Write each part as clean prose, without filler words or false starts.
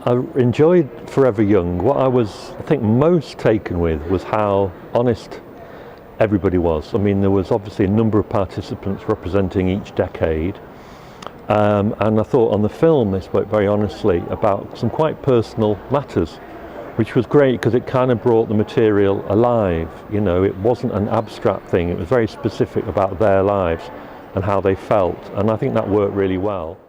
I enjoyed Forever Young. What I was, I think, most taken with was how honest everybody was. I mean, there was obviously a number of participants representing each decade, and I thought on the film they spoke very honestly about some quite personal matters, which was great because it kind of brought the material alive. You know, it wasn't an abstract thing, it was very specific about their lives and how they felt, and I think that worked really well.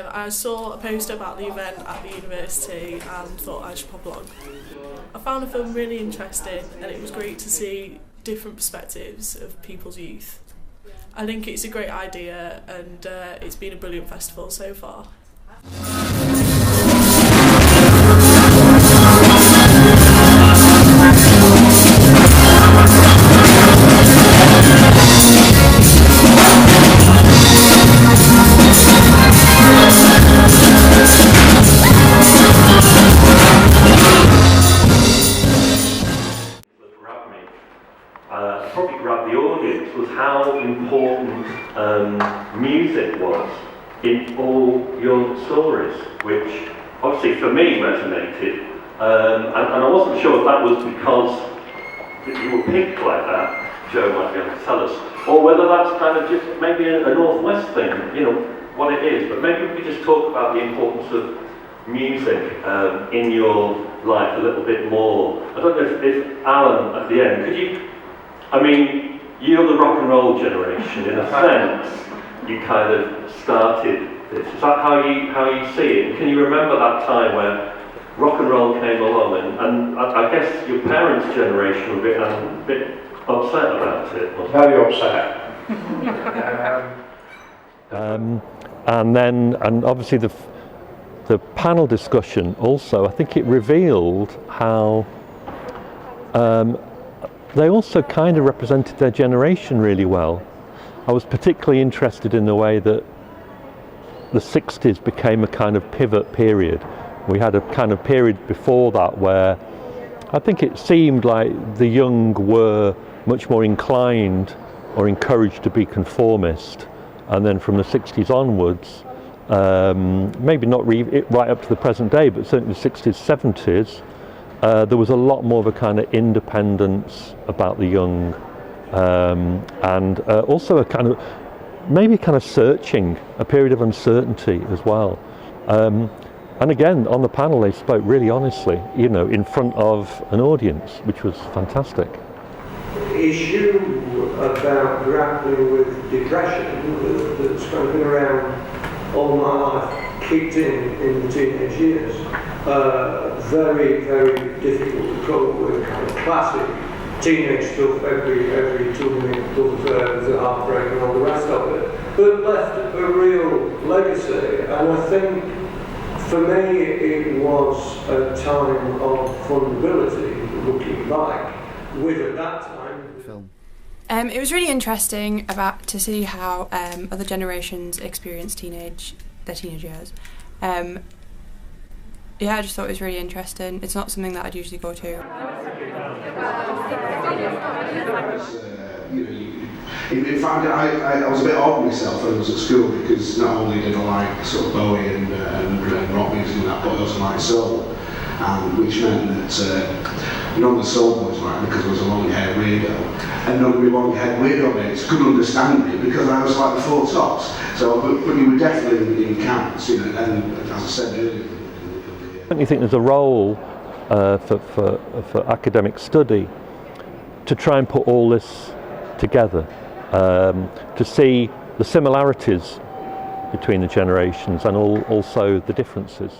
I saw a poster about the event at the university and thought I should pop along. I found the film really interesting and it was great to see different perspectives of people's youth. I think it's a great idea and it's been a brilliant festival so far. Probably grabbed the audience was how important music was in all your stories, which obviously for me resonated, and I wasn't sure if that was because you were picked like that, Joe might be able to tell us, or whether that's kind of just maybe a Northwest thing, you know, what it is, but maybe we could just talk about the importance of music in your life a little bit more. I don't know if Alan, at the end, could you, I mean, you're the rock and roll generation, in a sense. You kind of started this. Is that how you see it? Can you remember that time where rock and roll came along, and I guess your parents' generation were a bit upset about it? Very upset. And obviously the panel discussion also, I think it revealed how they also kind of represented their generation really well. I was particularly interested in the way that the 60s became a kind of pivot period. We had a kind of period before that where I think it seemed like the young were much more inclined or encouraged to be conformist, and then from the 60s onwards, maybe not right up to the present day, but certainly the 60s, 70s, there was a lot more of a kind of independence about the young, and also a kind of, maybe kind of searching, a period of uncertainty as well. And again, on the panel they spoke really honestly, you know, in front of an audience, which was fantastic. The issue about grappling with depression that's kind of been around all my life kicked in the teenage years. Very, very difficult to cope with, kind of classic teenage stuff, every 2 minutes of the heartbreak and all the rest of it, but left a real legacy. And I think for me it was a time of vulnerability, looking back, with at that time the film. It was really interesting to see how other generations experience their teenage years. Yeah, I just thought it was really interesting. It's not something that I'd usually go to. In fact, I was a bit odd myself when I was at school, because not only did I like sort of Bowie and rock music and that, but I also liked soul, which meant that none of the soul boys liked me because I was a long-haired weirdo, and none of my long-haired weirdo mates could understand me because I was like the Four Tops. So, but you were definitely in camps, you know, and as I said earlier. Don't you think there's a role for academic study to try and put all this together, to see the similarities between the generations and also the differences?